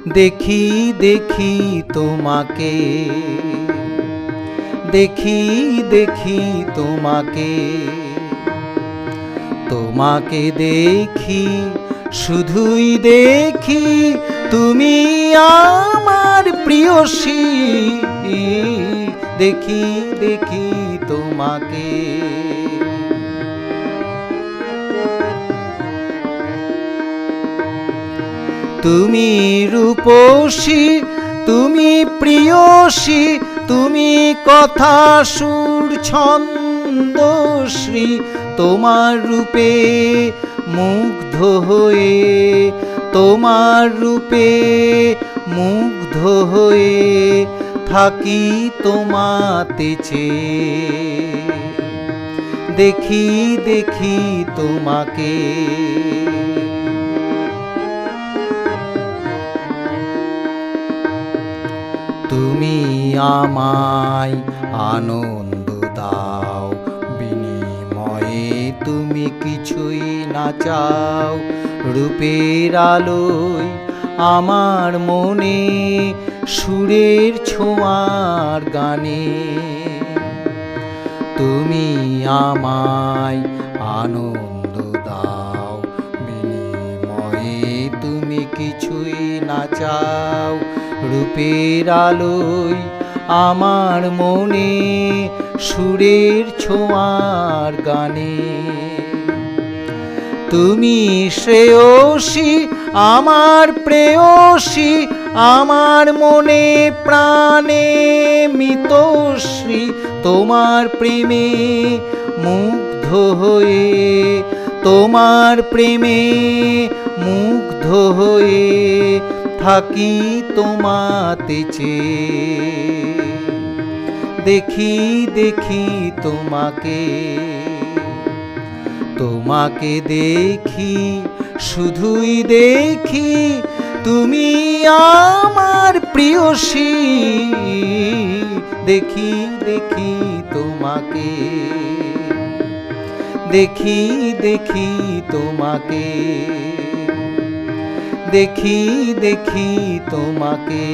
দেখি দেখি তোমাকে, দেখি দেখি তোমাকে, তোমাকে দেখি, শুধুই দেখি, তুমি আমার প্রিয়সী। দেখি দেখি তোমাকে, তুমি রূপসী, তুমি প্রিয়সী, তুমি কথা সুর ছন্দশ্রী। তোমার রূপে মুগ্ধ হয়ে, তোমার রূপে মুগ্ধ হয়ে থাকি তোমাতে চেয়ে। দেখি দেখি তোমাকে, তুমি আমায় আনন্দ দাও, বিনিময়ে তুমি কিছুই না চাও। রূপের আলোয় আমার মনে, সুরের ছোঁয়ার গানে। তুমি আমায় আনন্দ দাও, বিনিময়ে তুমি কিছুই না চাও। রূপের আলোয় আমার মনে, সুরের ছোঁয়ার গানে। তুমি শ্রেয়সী, আমার প্রেয়সী, আমার মনে প্রাণে মিতশ্রী। তোমার প্রেমে মুগ্ধ হয়ে, তোমার প্রেমে মুগ্ধ হয়ে থাকি তোমাতে চেয়ে। দেখি দেখি তোমাকে, তোমাকে দেখি, শুধুই দেখি, তুমি আমার প্রিয়সী। দেখি দেখি তোমাকে, দেখি দেখি তোমাকে, দেখি দেখি তোমাকে।